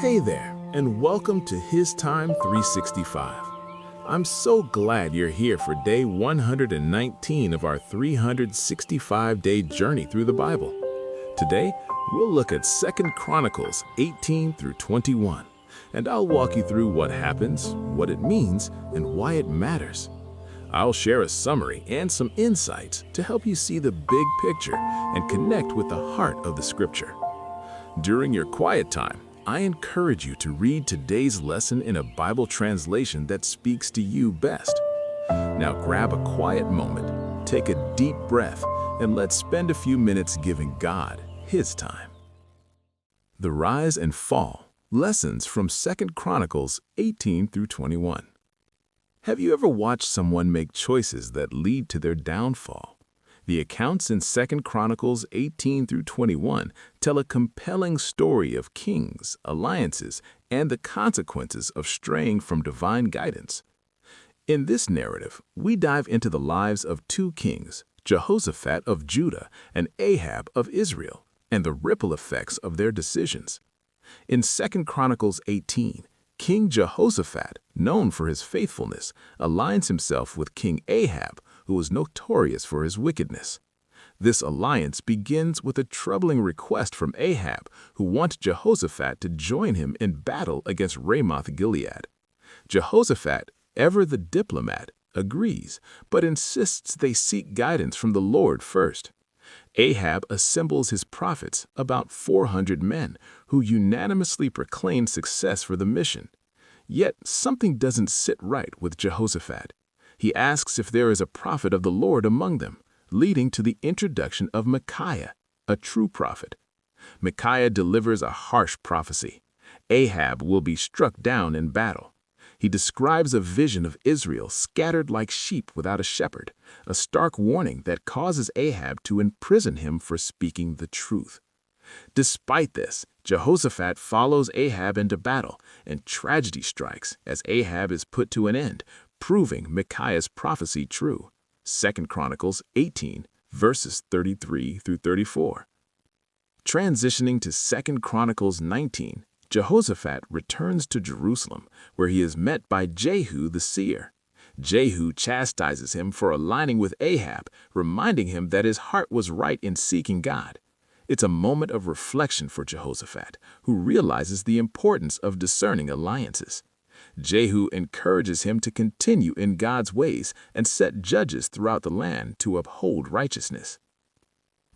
Hey there, and welcome to HisTime365. I'm so glad you're here for day 119 of our 365-day journey through the Bible. Today, we'll look at 2 Chronicles 18 through 21, and I'll walk you through what happens, what it means, and why it matters. I'll share a summary and some insights to help you see the big picture and connect with the heart of the scripture. During your quiet time, I encourage you to read today's lesson in a Bible translation that speaks to you best. Now grab a quiet moment, take a deep breath, and let's spend a few minutes giving God His time. The Rise and Fall, Lessons from 2 Chronicles 18 through 21. Have you ever watched someone make choices that lead to their downfall? The accounts in 2 Chronicles 18 through 21 tell a compelling story of kings, alliances, and the consequences of straying from divine guidance. In this narrative, we dive into the lives of two kings, Jehoshaphat of Judah and Ahab of Israel, and the ripple effects of their decisions. In 2 Chronicles 18, King Jehoshaphat, known for his faithfulness, aligns himself with King Ahab, who was notorious for his wickedness. This alliance begins with a troubling request from Ahab, who wants Jehoshaphat to join him in battle against Ramoth-Gilead. Jehoshaphat, ever the diplomat, agrees, but insists they seek guidance from the Lord first. Ahab assembles his prophets, about 400 men, who unanimously proclaim success for the mission. Yet something doesn't sit right with Jehoshaphat. He asks if there is a prophet of the Lord among them, leading to the introduction of Micaiah, a true prophet. Micaiah delivers a harsh prophecy. Ahab will be struck down in battle. He describes a vision of Israel scattered like sheep without a shepherd, a stark warning that causes Ahab to imprison him for speaking the truth. Despite this, Jehoshaphat follows Ahab into battle, and tragedy strikes as Ahab is put to an end, proving Micaiah's prophecy true. 2 Chronicles 18, verses 33 through 34. Transitioning to 2 Chronicles 19, Jehoshaphat returns to Jerusalem, where he is met by Jehu the seer. Jehu chastises him for aligning with Ahab, reminding him that his heart was right in seeking God. It's a moment of reflection for Jehoshaphat, who realizes the importance of discerning alliances. Jehu encourages him to continue in God's ways and set judges throughout the land to uphold righteousness.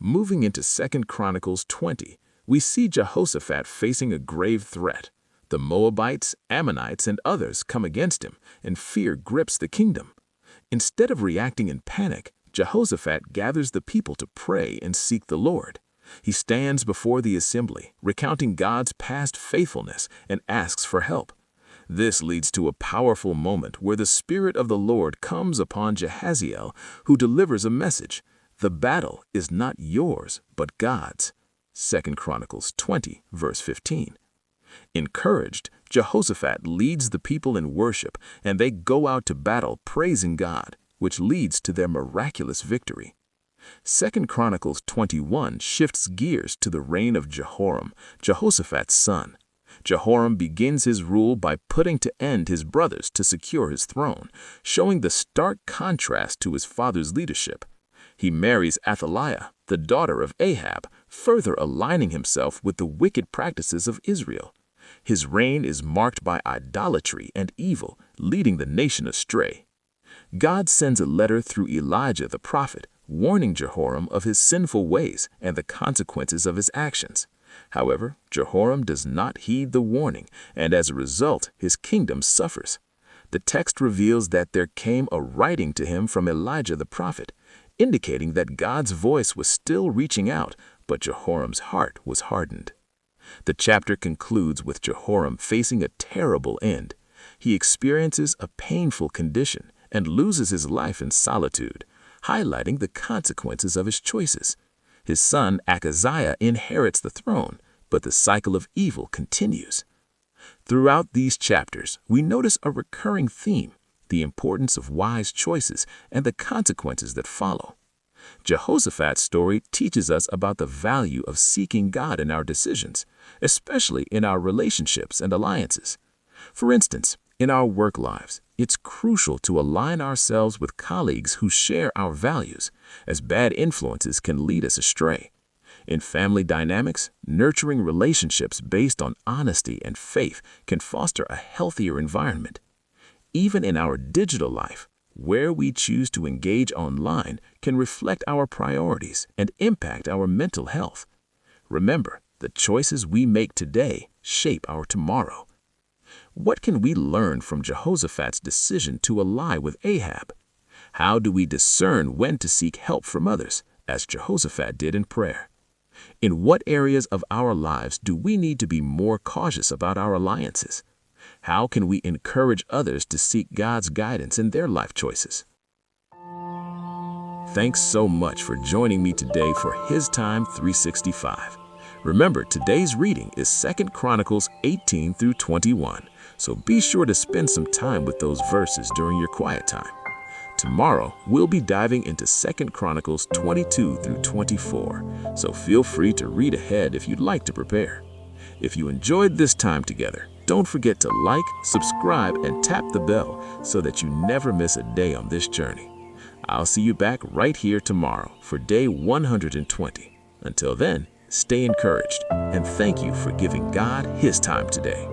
Moving into 2 Chronicles 20, we see Jehoshaphat facing a grave threat. The Moabites, Ammonites, and others come against him, and fear grips the kingdom. Instead of reacting in panic, Jehoshaphat gathers the people to pray and seek the Lord. He stands before the assembly, recounting God's past faithfulness, and asks for help. This leads to a powerful moment where the Spirit of the Lord comes upon Jehaziel, who delivers a message. The battle is not yours, but God's. 2 Chronicles 20, verse 15. Encouraged, Jehoshaphat leads the people in worship, and they go out to battle praising God, which leads to their miraculous victory. 2 Chronicles 21 shifts gears to the reign of Jehoram, Jehoshaphat's son. Jehoram begins his rule by putting to end his brothers to secure his throne, showing the stark contrast to his father's leadership. He marries Athaliah, the daughter of Ahab, further aligning himself with the wicked practices of Israel. His reign is marked by idolatry and evil, leading the nation astray. God sends a letter through Elijah the prophet, warning Jehoram of his sinful ways and the consequences of his actions. However, Jehoram does not heed the warning, and as a result, his kingdom suffers. The text reveals that there came a writing to him from Elijah the prophet, indicating that God's voice was still reaching out, but Jehoram's heart was hardened. The chapter concludes with Jehoram facing a terrible end. He experiences a painful condition and loses his life in solitude, highlighting the consequences of his choices. His son Ahaziah inherits the throne, but the cycle of evil continues. Throughout these chapters, we notice a recurring theme: the importance of wise choices and the consequences that follow. Jehoshaphat's story teaches us about the value of seeking God in our decisions, especially in our relationships and alliances. For instance, in our work lives, it's crucial to align ourselves with colleagues who share our values, as bad influences can lead us astray. In family dynamics, nurturing relationships based on honesty and faith can foster a healthier environment. Even in our digital life, where we choose to engage online can reflect our priorities and impact our mental health. Remember, the choices we make today shape our tomorrow. What can we learn from Jehoshaphat's decision to ally with Ahab? How do we discern when to seek help from others, as Jehoshaphat did in prayer? In what areas of our lives do we need to be more cautious about our alliances? How can we encourage others to seek God's guidance in their life choices? Thanks so much for joining me today for HisTime365. Remember, today's reading is 2 Chronicles 18 through 21, so be sure to spend some time with those verses during your quiet time. Tomorrow, we'll be diving into 2 Chronicles 22 through 24, so feel free to read ahead if you'd like to prepare. If you enjoyed this time together, don't forget to like, subscribe, and tap the bell so that you never miss a day on this journey. I'll see you back right here tomorrow for day 120. Until then, stay encouraged, and thank you for giving God His time today.